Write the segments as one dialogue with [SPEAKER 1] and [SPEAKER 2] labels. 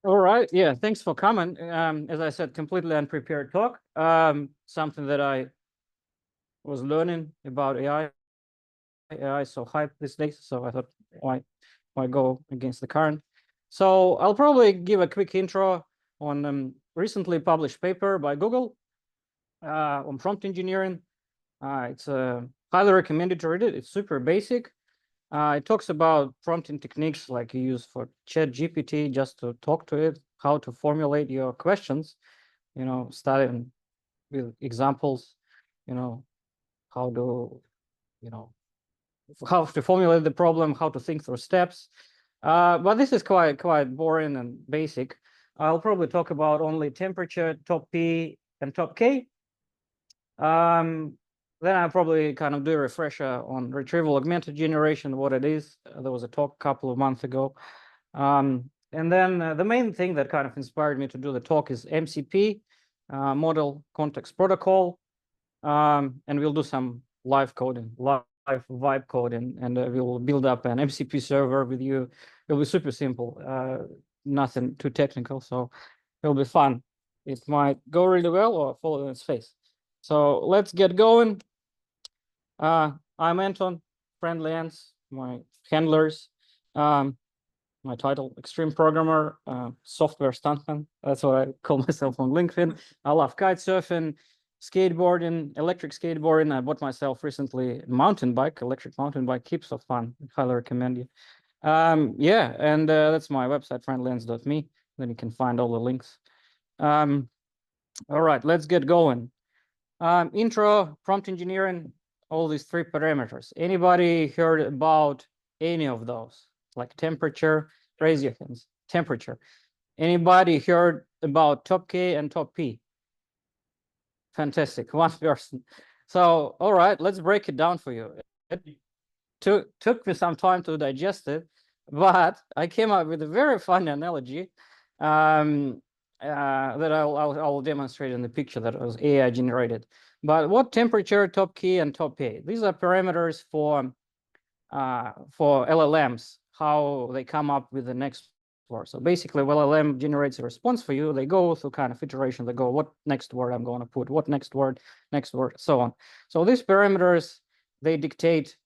[SPEAKER 1] All right. Yeah. Thanks for coming. As I said, completely unprepared talk. Something that I was learning about AI. AI is so hyped these days, so I thought, why go against the current? So I'll probably give a quick intro on recently published paper by Google on prompt engineering. It's highly recommended to read it. It's super basic. It talks about prompting techniques like you use for Chat GPT just to talk to it, how to formulate your questions, starting with examples, you know, how to, you know, how to formulate the problem, how to think through steps. But this is quite boring and basic. I'll probably talk about only temperature, top P, and top K. Then I'll probably kind of do a refresher on retrieval augmented generation, what it is. There was a talk a couple of months ago. And then the main thing that kind of inspired me to do the talk is MCP, Model Context Protocol. And we'll do some live coding, live vibe coding, and we'll build up an MCP server with you. It'll be super simple, nothing too technical, so it'll be fun. It might go really well or fall on its face. So let's get going. I'm Anton, friendly ants, my handlers. My title, extreme programmer, software stuntman. That's what I call myself on LinkedIn. I love kite surfing, skateboarding, electric skateboarding. I bought myself recently a mountain bike, electric mountain bike. Keeps so fun. Highly recommend you. Yeah, and that's my website, friendlyants.me. Then you can find all the links. All right, let's get going. Intro, prompt engineering, all these three parameters. Anybody heard about any of those? Like temperature, raise your hands. Temperature. Anybody heard about top K and top P? Fantastic, one person. So, all right, let's break it down for you. It took me some time to digest it, but I came up with a very funny analogy that I'll demonstrate in the picture that was AI generated. But what temperature, top key, and top P? These are parameters for LLMs, how they come up with the next word. So basically, when LLM generates a response for you, they go through kind of iteration. They go, what next word I'm going to put, what next word, so on. So these parameters, they dictate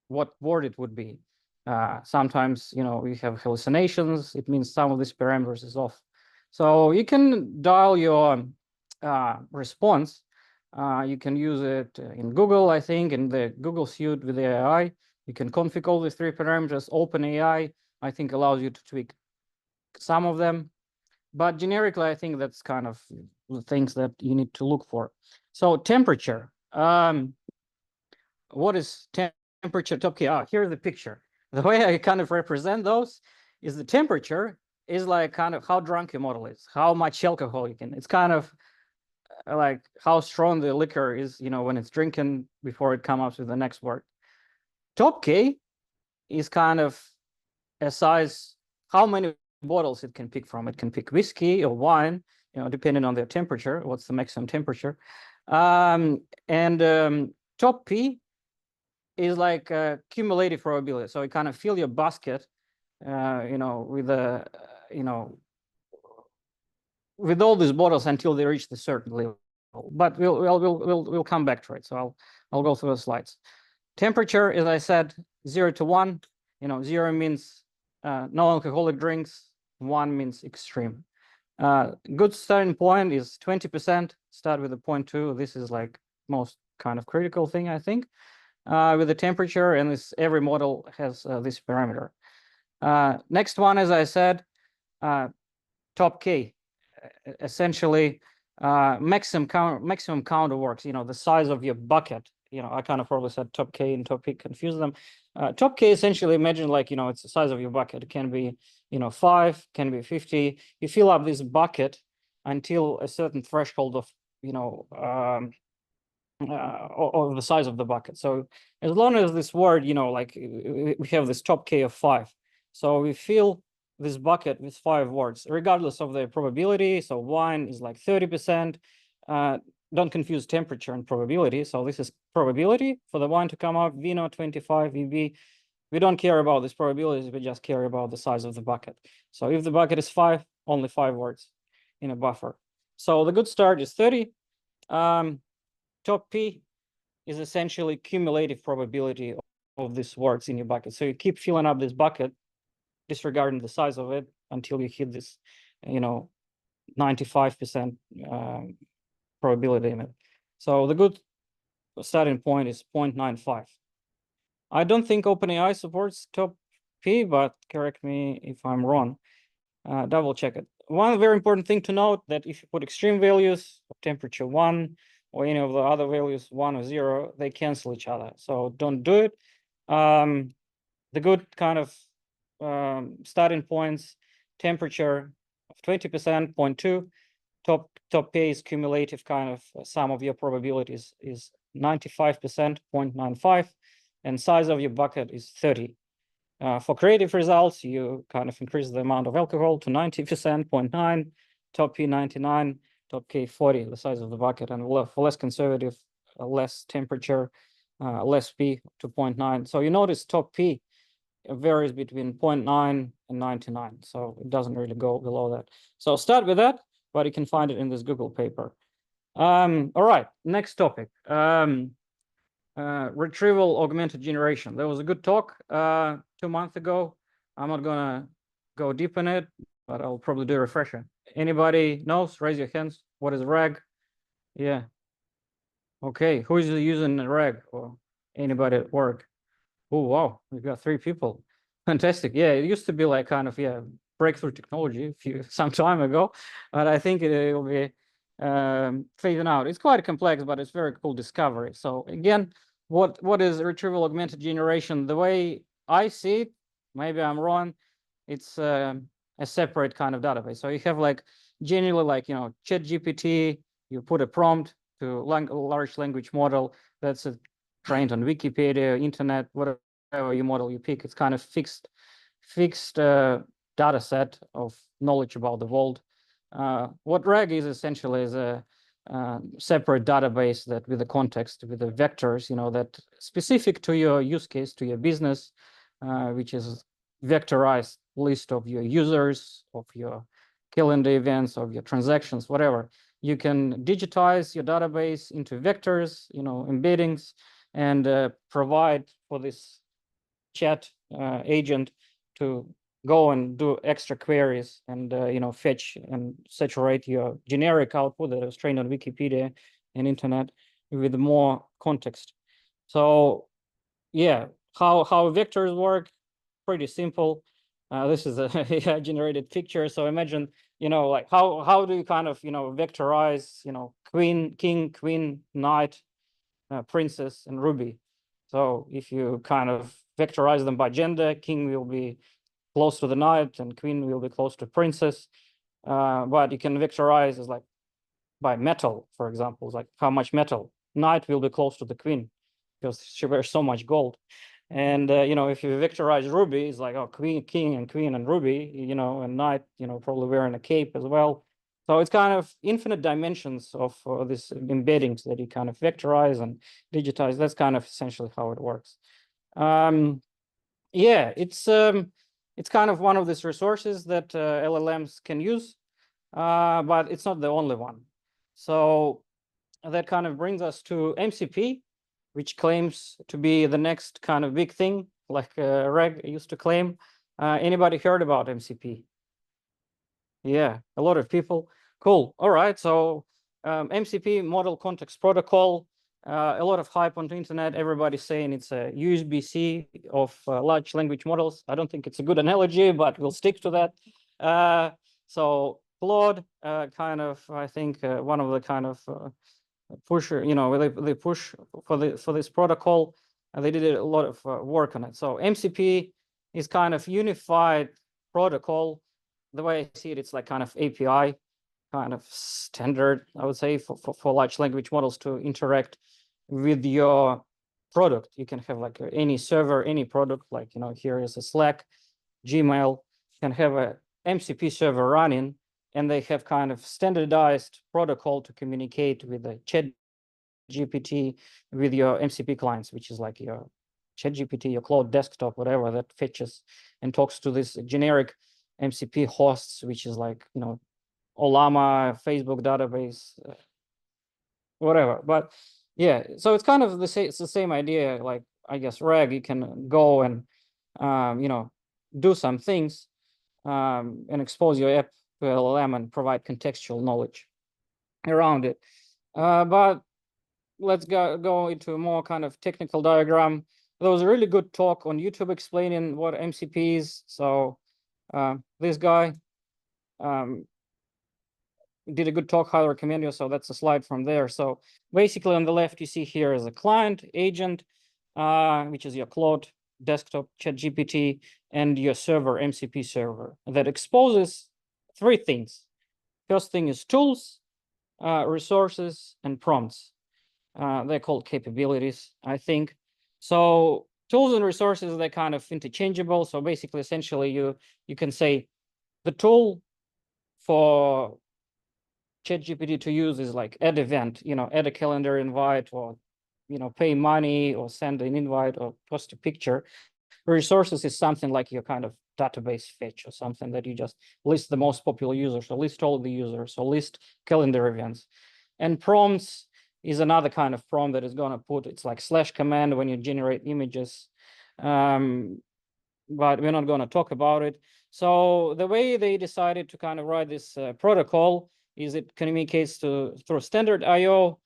[SPEAKER 1] what word it would be. Sometimes, we have hallucinations. It means some of these parameters is off. So you can dial your response. You can use it in Google, I think, in the Google suite with the AI. You can configure all these three parameters. OpenAI, I think, allows you to tweak some of them. But generically, I think that's kind of the things that you need to look for. So temperature. What is temperature top key? Here's the picture. The way I kind of represent those is the temperature is like kind of how drunk your model is, how much alcohol you can. It's kind of like how strong the liquor is, when it's drinking before it comes up with the next word. Top K is kind of a size, how many bottles it can pick from. It can pick whiskey or wine, depending on their temperature, what's the maximum temperature. And top P is like a cumulative probability. So you kind of fill your basket, with with all these bottles until they reach the certain level. But we'll come back to it. So I'll go through the slides. Temperature, as I said, 0 to 1. 0 means no alcoholic drinks. 1 means extreme. Good starting point is 20%. Start with a 0.2. This is like most kind of critical thing, I think. With the temperature, and every model has this parameter. Next one, as I said, top K, essentially maximum count of works. The size of your bucket. I kind of probably said top K and top P, confuse them. Top K essentially, imagine like it's the size of your bucket. It can be 5, can be 50. You fill up this bucket until a certain threshold of or the size of the bucket. So as long as this word, like we have this top K of 5. So we fill this bucket with 5 words, regardless of the probability. So wine is like 30%. Don't confuse temperature and probability. So this is probability for the wine to come up, Vino 25, VB. We don't care about these probabilities. We just care about the size of the bucket. So if the bucket is 5, only 5 words in a buffer. So the good start is 30. Top P is essentially cumulative probability of these words in your bucket. So you keep filling up this bucket, disregarding the size of it, until you hit this, 95% probability limit. So the good starting point is 0.95. I don't think OpenAI supports top P, but correct me if I'm wrong. Double check it. One very important thing to note, that if you put extreme values of temperature 1 or any of the other values 1 or 0, they cancel each other. So don't do it. The good kind of starting points, temperature of 20%, 0.2. Top P is cumulative kind of sum of your probabilities is 95%, 0.95, and size of your bucket is 30. For creative results, you kind of increase the amount of alcohol to 90%, 0.9, top P 99, top K 40, the size of the bucket, and for less conservative, less temperature, less P to 0.9. So you notice top P varies between 0.9 and 99, so it doesn't really go below that. So start with that, but you can find it in this Google paper. All right, next topic. Retrieval augmented generation. There was a good talk 2 months ago. I'm not gonna go deep in it, but I'll probably do a refresher. Anybody knows? Raise your hands. What is RAG? Yeah. Okay, who is using RAG, or anybody at work? Oh, wow, we've got 3 people. Fantastic. Yeah, it used to be like kind of, breakthrough technology some time ago, but I think it will be phasing out. It's quite complex, but it's very cool discovery. So again, what is retrieval augmented generation? The way I see it, maybe I'm wrong, it's a separate kind of database. So you have like generally like, ChatGPT, you put a prompt to large language model that's trained on Wikipedia, internet, whatever your model you pick. It's kind of fixed data set of knowledge about the world. What RAG is essentially is a separate database that with the context, with the vectors, that specific to your use case, to your business, which is vectorized list of your users, of your calendar events, of your transactions, whatever. You can digitize your database into vectors, embeddings, and provide for this chat agent to go and do extra queries and fetch and saturate your generic output that is trained on Wikipedia and internet with more context. So yeah, how vectors work, pretty simple. This is a AI generated picture. So imagine, like how do you kind of vectorize queen, king, queen, knight, princess, and ruby. So if you kind of vectorize them by gender, king will be close to the knight and queen will be close to princess. But you can vectorize as like by metal, for example, like how much metal. Knight will be close to the queen because she wears so much gold. And if you vectorize ruby, it's like, oh, queen, king, and queen, and ruby, and knight, probably wearing a cape as well. So it's kind of infinite dimensions of this embeddings that you kind of vectorize and digitize. That's kind of essentially how it works. Yeah, it's kind of one of these resources that LLMs can use, but it's not the only one. So that kind of brings us to MCP, which claims to be the next kind of big thing, like Reg used to claim. Anybody heard about MCP? Yeah, a lot of people. Cool. All right. So MCP, Model Context Protocol, a lot of hype on the internet. Everybody's saying it's a USB-C of large language models. I don't think it's a good analogy, but we'll stick to that. So Claude, kind of, I think one of the kind of pusher, they push for this protocol, and they did a lot of work on it. So MCP is kind of unified protocol. The way I see it, it's like kind of API, kind of standard, I would say, for large language models to interact with your product. You can have like any server, any product, like, here is a Slack, Gmail, can have a MCP server running, and they have kind of standardized protocol to communicate with the ChatGPT with your MCP clients, which is like your ChatGPT, your cloud desktop, whatever, that fetches and talks to this generic MCP hosts, which is like, Olama, Facebook database, whatever. But yeah, so it's kind of it's the same idea. Like, I guess Reg, you can go and do some things and expose your app to LLM and provide contextual knowledge around it. But let's go into a more kind of technical diagram. There was a really good talk on YouTube explaining what MCP is. So this guy did a good talk, highly recommend you. So that's a slide from there. So basically on the left, you see here is a client agent, which is your Claude desktop ChatGPT, and your server, MCP server, that exposes three things. First thing is tools, resources, and prompts. They're called capabilities, I think. So tools and resources, they're kind of interchangeable. So basically, essentially, you can say the tool for ChatGPT to use is like add event, add a calendar invite, or pay money, or send an invite, or post a picture. Resources is something like your kind of database fetch, or something that you just list the most popular users, or list all of the users, or list calendar events. And prompts is another kind of prompt that is going to put, it's like / command when you generate images. But we're not going to talk about it. So the way they decided to kind of write this protocol is it communicates through standard IO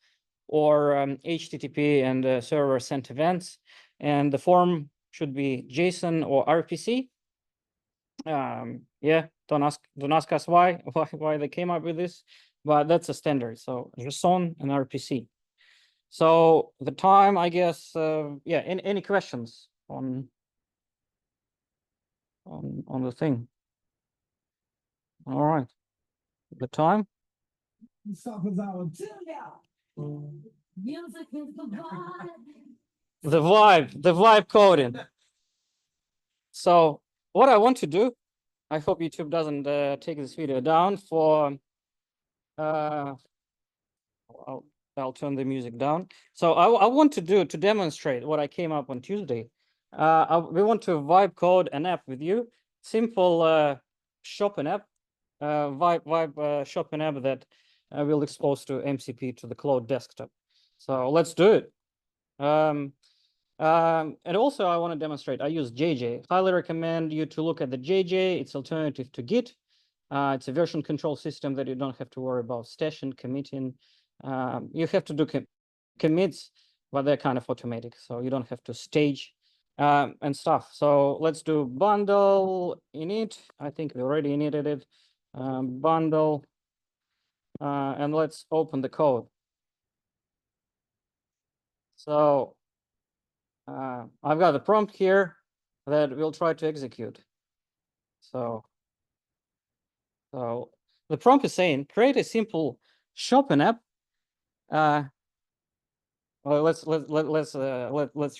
[SPEAKER 1] or HTTP and server sent events. And the form should be JSON or RPC. Yeah, don't ask us why they came up with this, but that's a standard. So JSON and RPC. So the time, I guess, yeah. Any questions on the thing? All right, the time. The vibe coding. So what I want to do, I hope YouTube doesn't take this video down for. I'll turn the music down. So I want to demonstrate what I came up on Tuesday. We want to vibe code an app with you. Simple shopping app, vibe shopping app that will expose to MCP to the cloud desktop. So let's do it. And also I want to demonstrate, I use JJ. Highly recommend you to look at the JJ. It's alternative to Git. It's a version control system that you don't have to worry about stashing, committing. You have to do commits, but they're kind of automatic, so you don't have to stage and stuff. So let's do bundle init. I think we already initted it. Bundle, and let's open the code. So I've got the prompt here that we'll try to execute. So the prompt is saying, create a simple shopping app. Well, let's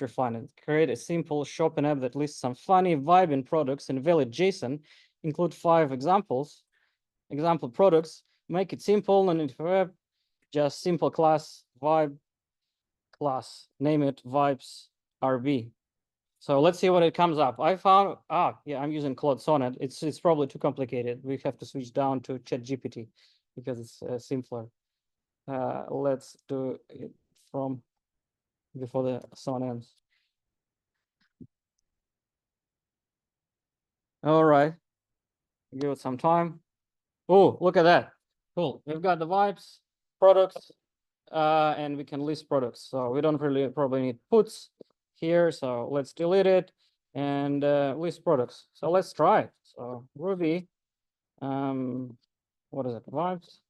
[SPEAKER 1] refine it. Create a simple shopping app that lists some funny vibing products in valid JSON. Include 5 example products. Make it simple and web. Just simple class vibe class. Name it vibes RB. So let's see what it comes up. I found, yeah, I'm using Claude Sonnet. It's probably too complicated. We have to switch down to ChatGPT because it's simpler. Let's do it from before the sun ends. All right, give it some time. Oh, look at that. Cool. We've got the vibes, products, and we can list products. So we don't really probably need puts here. So let's delete it and list products. So let's try it. So Ruby, what is it? Vibes.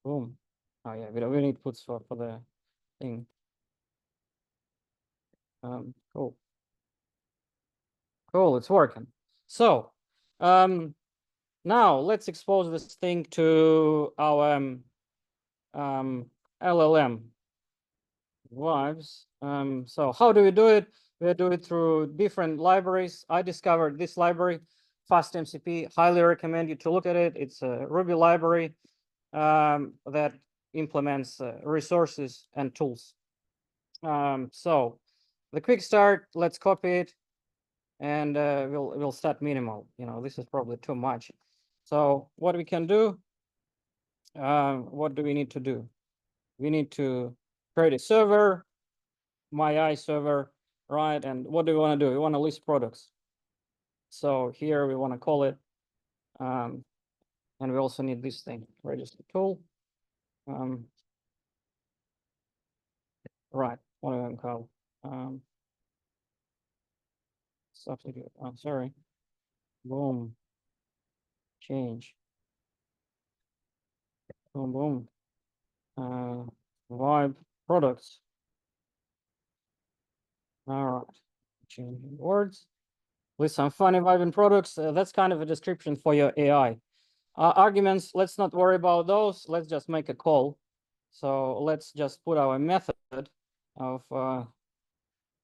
[SPEAKER 1] Boom. Oh yeah, we need puts for the thing. Cool. Cool, it's working. So now let's expose this thing to our LLM vibes. So how do we do it? We do it through different libraries. I discovered this library, FastMCP. Highly recommend you to look at it. It's a Ruby library that implements resources and tools. So the quick start, let's copy it. and we'll start minimal. This is probably too much. So what we can do, what do we need to do? We need to create a server, my server, right? And what do we want to do? We want to list products. So here we want to call it, and we also need this thing, register tool. Right, what do I call? Substitute. Oh, sorry. Boom. Change. Boom, boom. Vibe products. All right. Changing words. With some funny vibe and products. That's kind of a description for your AI. Arguments, let's not worry about those. Let's just make a call. So let's just put our method of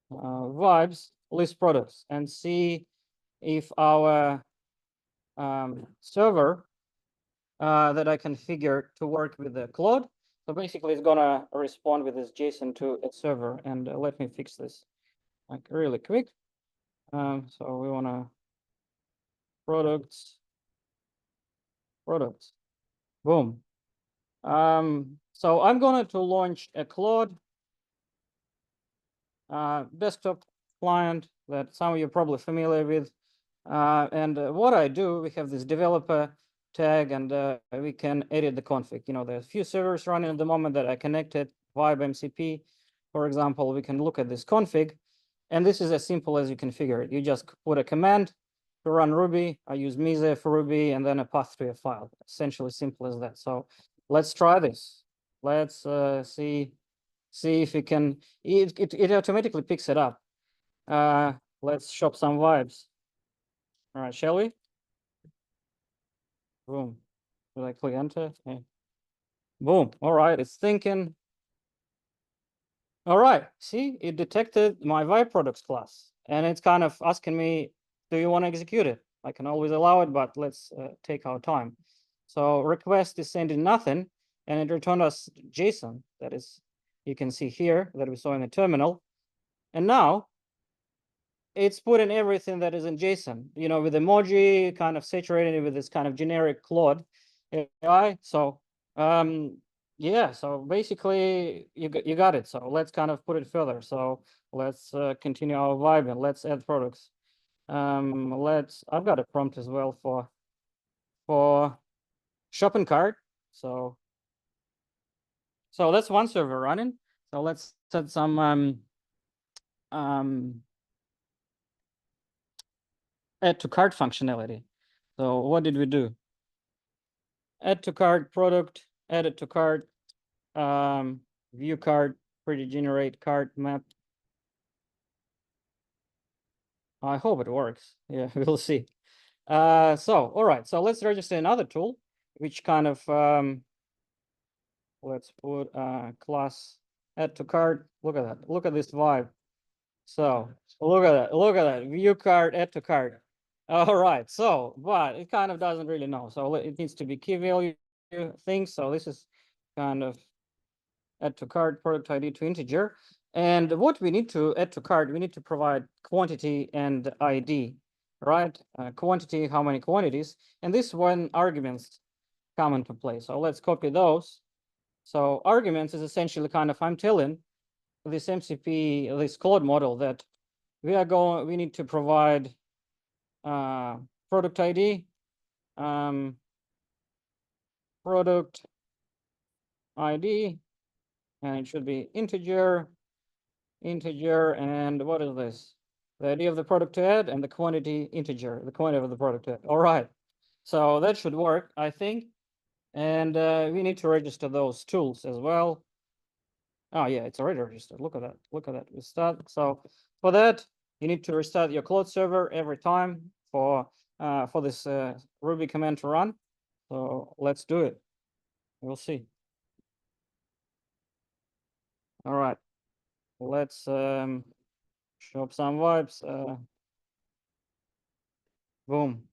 [SPEAKER 1] vibes list products and see if our server that I configure to work with the Claude. So basically, it's gonna respond with this JSON to a server. And let me fix this like really quick. So we wanna products. Boom. So I'm going to launch a Claude desktop client that some of you are probably familiar with. And what I do, we have this developer tag, and we can edit the config. There's a few servers running at the moment that I connected, Vibe MCP, for example. We can look at this config, and this is as simple as you configure it. You just put a command to run Ruby. I use Mise for Ruby, and then a path to a file. Essentially simple as that. So let's try this. Let's see if we can. It automatically picks it up. Let's shop some vibes. All right, shall we? Boom. Will I click enter? Yeah. Boom. All right, it's thinking. All right, see, it detected my vibe products class, and it's kind of asking me, do you want to execute it? I can always allow it, but let's take our time. So request is sending nothing, and it returned us JSON. That is, you can see here that we saw in the terminal. And now it's putting everything that is in JSON, with emoji, kind of saturating it with this kind of generic Claude AI. So yeah, so basically you got it. So let's kind of put it further. So let's continue our vibe and let's add products. I've got a prompt as well for shopping cart. So that's one server running. So let's set some add to cart functionality. So what did we do? Add to cart product, add it to cart, view cart, pre-generate cart map. I hope it works. Yeah, we'll see. So all right, so let's register another tool, which kind of let's put class add to cart. Look at that. Look at this vibe. So look at that. Look at that. View cart, add to cart. All right. So, but it kind of doesn't really know. So it needs to be key value thing. So this is kind of add to cart product ID to integer. And what we need to add to cart, we need to provide quantity and ID, right? Quantity, how many quantities, and this one arguments come into play. So let's copy those. So arguments is essentially kind of, I'm telling this MCP, this Claude model that we need to provide product ID, product ID, and it should be integer, and what is this? The ID of the product to add and the quantity integer, the quantity of the product to add. All right, so that should work, I think. And we need to register those tools as well. Oh yeah, it's already registered. Look at that. Look at that. We start. So for that, you need to restart your Claude server every time for this Ruby command to run. So let's do it. We'll see. All right. Let's show up some vibes. Boom.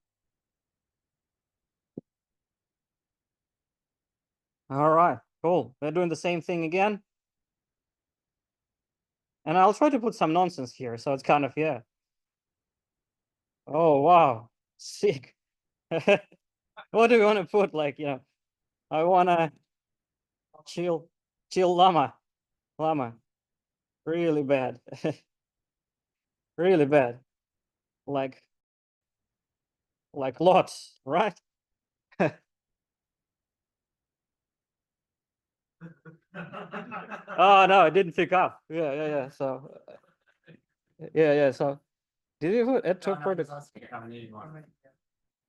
[SPEAKER 1] All right. Cool. They're doing the same thing again. And I'll try to put some nonsense here. So it's kind of, yeah. Oh, wow. Sick. What do we want to put? Like, I want to chill llama. Really bad. Really bad. Like lots, right? Oh no, it didn't pick up. Yeah. So yeah. So did you put add to product?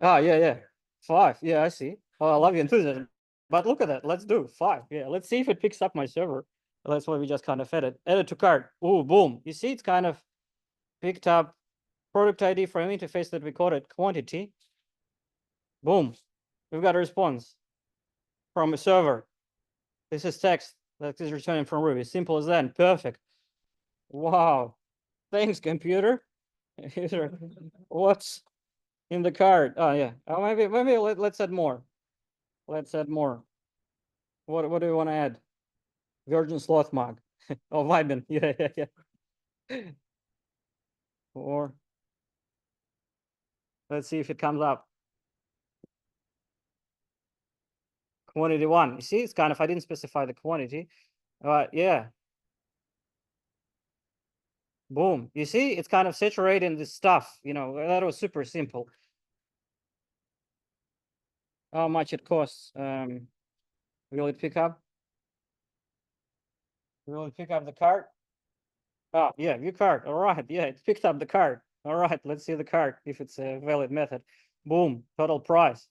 [SPEAKER 1] Oh yeah. 5. Yeah, I see. Oh, I love your enthusiasm. But look at that. Let's do 5. Yeah, let's see if it picks up my server. That's why we just kind of fed it. Add it to cart. Oh, boom. You see, it's kind of picked up product ID from interface that we called it quantity. Boom. We've got a response from a server. This is text that is returning from Ruby. Simple as that. Perfect. Wow. Thanks, computer. What's in the card? Oh yeah. Oh, maybe let's add more. Let's add more. What do we want to add? Virgin sloth mug. Oh, Vibin. Yeah. Or let's see if it comes up. Quantity 1. You see, it's kind of, I didn't specify the quantity. Yeah. Boom. You see, it's kind of saturating this stuff. That was super simple. How much it costs? Will it pick up? Will it pick up the card? Oh, yeah, view card. All right. Yeah, it picked up the card. All right. Let's see the card if it's a valid method. Boom. Total price.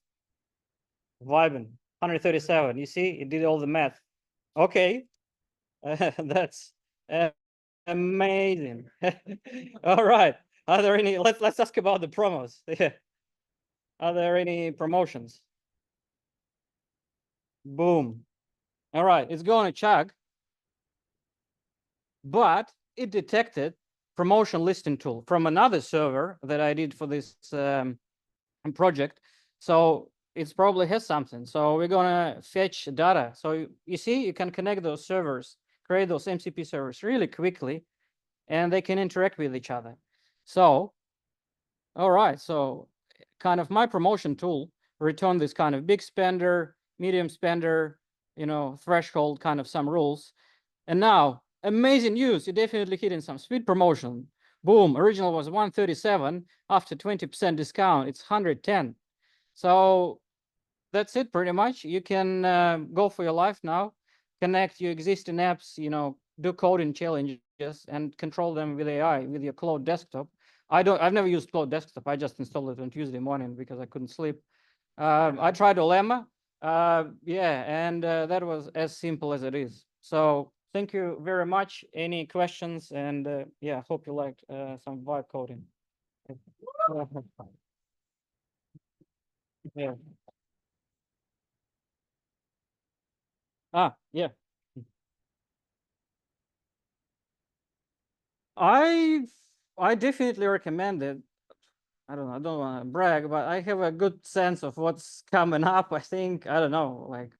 [SPEAKER 1] Vibin. 137. You see, it did all the math. Okay. That's amazing. All right. Are there any? Let's ask about the promos. Yeah. Are there any promotions? Boom. All right. It's going to check, but it detected promotion listing tool from another server that I did for this project. So it's probably has something. So we're gonna fetch data. So you see, you can connect those servers, create those MCP servers really quickly, and they can interact with each other. So, all right. So kind of my promotion tool return this kind of big spender, medium spender, threshold, kind of some rules. And now, amazing news, you're definitely hitting some speed promotion. Boom, original was 137. After 20% discount, it's 110. So that's it pretty much. You can go for your life now, connect your existing apps, do coding challenges and control them with AI, with your cloud desktop. I've never used cloud desktop. I just installed it on Tuesday morning because I couldn't sleep. I tried Olemma. Yeah, and that was as simple as it is. So thank you very much. Any questions? And yeah, hope you liked some vibe coding. Yeah. Yeah. I I definitely recommend it. I don't know. I don't want to brag, but I have a good sense of what's coming up. I think I don't know. Like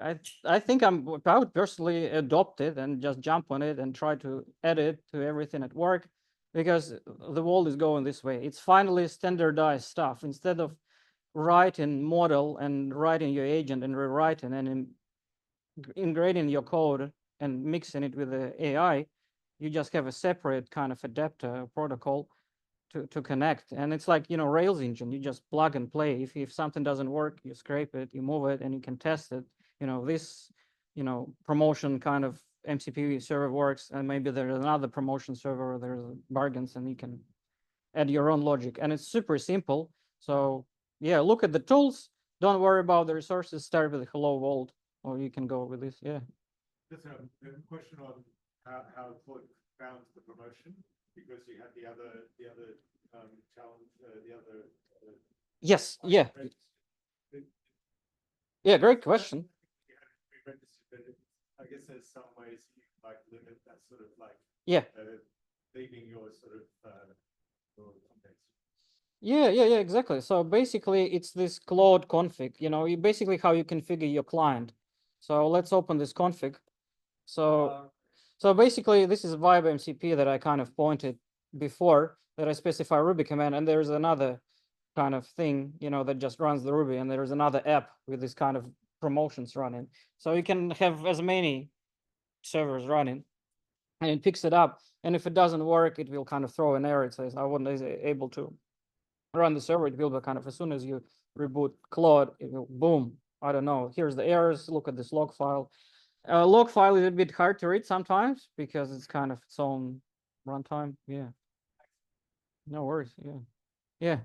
[SPEAKER 1] I think I would personally adopt it and just jump on it and try to add it to everything at work because the world is going this way. It's finally standardized stuff instead of writing model and writing your agent and rewriting and integrating your code and mixing it with the AI. You just have a separate kind of adapter protocol to connect. And it's like, Rails engine, you just plug and play. If something doesn't work, you scrape it, you move it, and you can test it. This, promotion kind of MCP server works, and maybe there's another promotion server, there's bargains, and you can add your own logic. And it's super simple. So yeah, look at the tools. Don't worry about the resources. Start with the hello world, or you can go with this. Yeah.
[SPEAKER 2] Just a question on how Claude found the promotion, because you had the other challenge, the other.
[SPEAKER 1] Yes. Yeah. Yeah. Great question.
[SPEAKER 2] I guess there's some ways you like limit that sort of like
[SPEAKER 1] Yeah.
[SPEAKER 2] leaving your sort of your context.
[SPEAKER 1] Yeah, exactly. So basically, it's this Claude config. You basically how you configure your client. So let's open this config. So basically, this is Vibe MCP that I kind of pointed before that I specify Ruby command, and there's another kind of thing, you know, that just runs the Ruby, and there's another app with this kind of promotions running. So you can have as many servers running, and it picks it up. And if it doesn't work, it will kind of throw an error. It says I wasn't able to run the server. It will be kind of, as soon as you reboot Claude, it will boom. I don't know. Here's the errors. Look at this log file. Log file is a bit hard to read sometimes because it's kind of its own runtime. Yeah. No worries. Yeah. Yeah.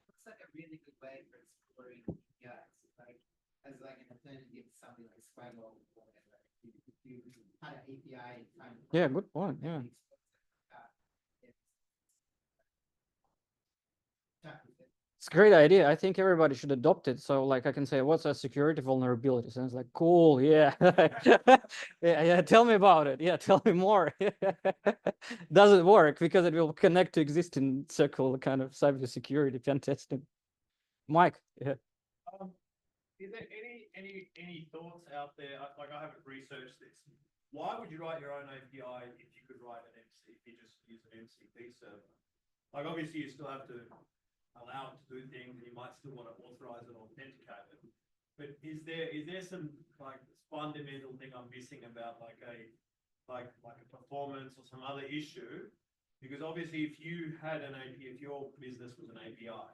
[SPEAKER 3] Looks like a really good way for exploring APIs, like as like an alternative to something like Swaggle or whatever. You had an API kind of.
[SPEAKER 1] Yeah. Good point. Yeah. It's a great idea. I think everybody should adopt it. So like I can say, what's a security vulnerability? And it's like, cool, yeah. yeah, tell me about it. Yeah, tell me more. Does it work? Because it will connect to existing circle kind of cybersecurity pen testing. Mike, yeah.
[SPEAKER 4] Is there any thoughts out there? Like I haven't researched this. Why would you write your own API if you could write an MCP, just use an MCP server? Like obviously you still have to allow it to do things, and you might still want to authorize and authenticate it. But is there some like fundamental thing I'm missing about like a performance or some other issue? Because obviously if you had an API, if your business was an API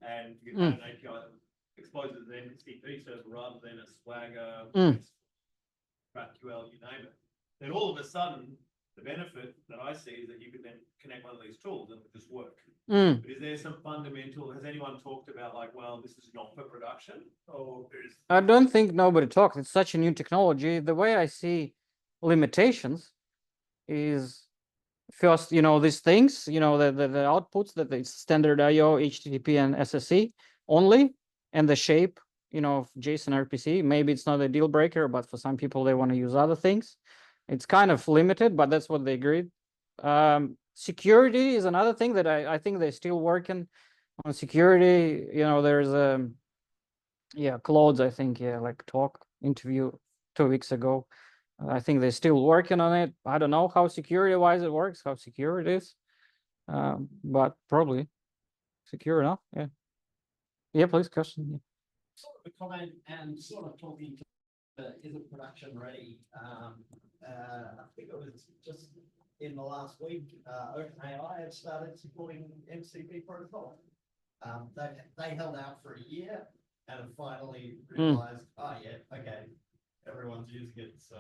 [SPEAKER 4] and you had an API that exposes an MCP server rather than a Swagger, GraphQL, you name it, then all of a sudden the benefit that I see is that you could then connect one of these tools and it would just work. But is there some fundamental, has anyone talked about like, well, this is not for production, or is...
[SPEAKER 1] I don't think nobody talked. It's such a new technology. The way I see limitations is first, you know, these things, you know, the outputs that it's standard IO, HTTP and SSE only, and the shape, you know, of JSON RPC. Maybe it's not a deal breaker, but for some people, they want to use other things. It's kind of limited, but that's what they agreed. Security is another thing that I think they're still working on security. You know, there's yeah, Claude's, I think, yeah, like talk interview 2 weeks ago. I think they're still working on it. I don't know how security wise it works, how secure it is. But probably secure enough. Yeah. Yeah, please, question. Yeah.
[SPEAKER 3] Sort of a comment and sort of talking to is it production ready? I think it was just in the last week, OpenAI had started supporting MCP protocol. They held out for a year and have finally realized, oh yeah, okay, everyone's using it. So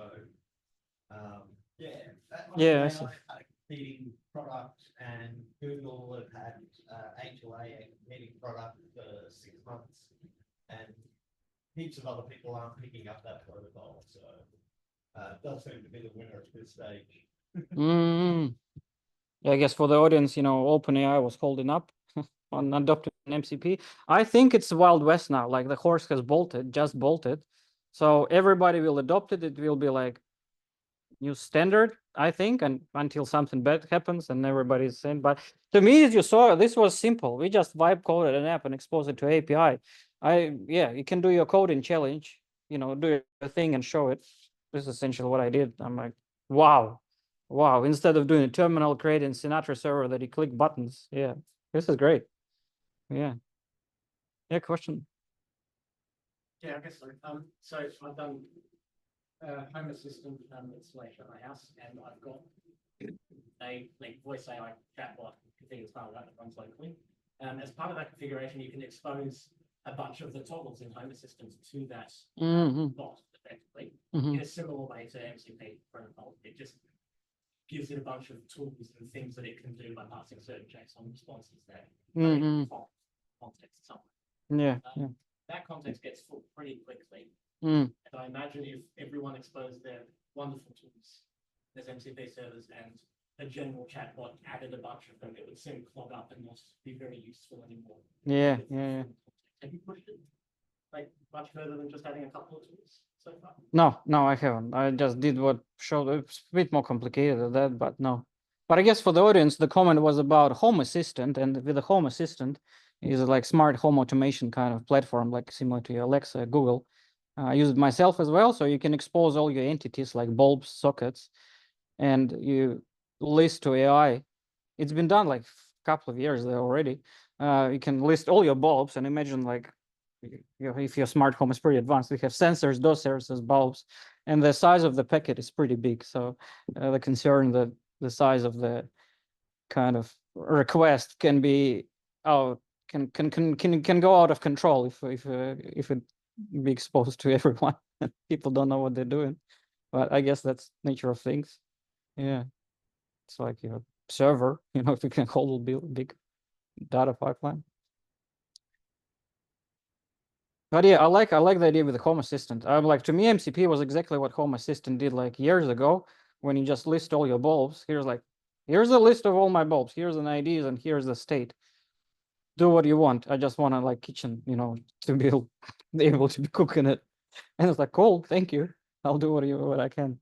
[SPEAKER 3] yeah,
[SPEAKER 1] Yeah, I
[SPEAKER 3] OpenAI
[SPEAKER 1] see.
[SPEAKER 3] had a competing product, and Google have had A2A, a competing product for 6 months, and heaps of other people aren't picking up that protocol. So it does seem to be the winner at this stage.
[SPEAKER 1] Yeah, I guess for the audience, you know, OpenAI was holding up on adopting MCP. I think it's Wild West now. Like the horse has bolted, just bolted. So everybody will adopt it. It will be like new standard, I think, and until something bad happens and everybody's saying. But to me, as you saw, this was simple. We just vibe coded an app and expose it to API. Yeah, you can do your coding challenge, you know, do your thing and show it. This is essentially what I did. I'm like, wow. Instead of doing a terminal, creating Sinatra server that you click buttons. Yeah, this is great. Yeah. Yeah, question.
[SPEAKER 5] Yeah, I guess so. So I've done Home Assistant installation at my house, and I've got a like voice AI chatbot configured as part of that runs locally. As part of that configuration, you can expose a bunch of the toggles in Home Assistant to that bot effectively in a similar way to MCP protocol. It just gives it a bunch of tools and things that it can do by passing certain JSON responses there. Context somewhere.
[SPEAKER 1] Yeah.
[SPEAKER 5] That context gets full pretty quickly.
[SPEAKER 1] Mm.
[SPEAKER 5] And I imagine if everyone exposed their wonderful tools, there's MCP servers and a general chatbot added a bunch of them, it would soon clog up and not be very useful anymore.
[SPEAKER 1] Yeah.
[SPEAKER 5] Have you pushed it like much further than just adding a couple of tools so far?
[SPEAKER 1] No, I haven't. I just did what showed. It's a bit more complicated than that, but no. But I guess for the audience, the comment was about Home Assistant, and with the Home Assistant is like smart home automation kind of platform, like similar to your Alexa, Google. I use it myself as well, so you can expose all your entities like bulbs, sockets, and you list to AI. It's been done like couple of years there already. You can list all your bulbs and imagine like if your smart home is pretty advanced, we have sensors, those sensors, bulbs, and the size of the packet is pretty big. So the concern that the size of the kind of request can be out can go out of control if it be exposed to everyone. People don't know what they're doing, but I guess that's nature of things. Yeah, it's like your server, if you can hold a big data pipeline. But yeah, I like the idea with the Home Assistant. I'm like, to me, MCP was exactly what Home Assistant did like years ago, when you just list all your bulbs. Here's a list of all my bulbs. Here's an IDs and here's the state. Do what you want. I just want to like kitchen, to be able to be cooking it. And it's like, cool, thank you. I'll do what I can.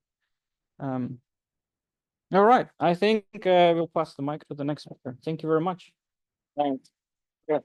[SPEAKER 1] All right. I think we'll pass the mic to the next speaker. Thank you very much. Thanks. Yeah.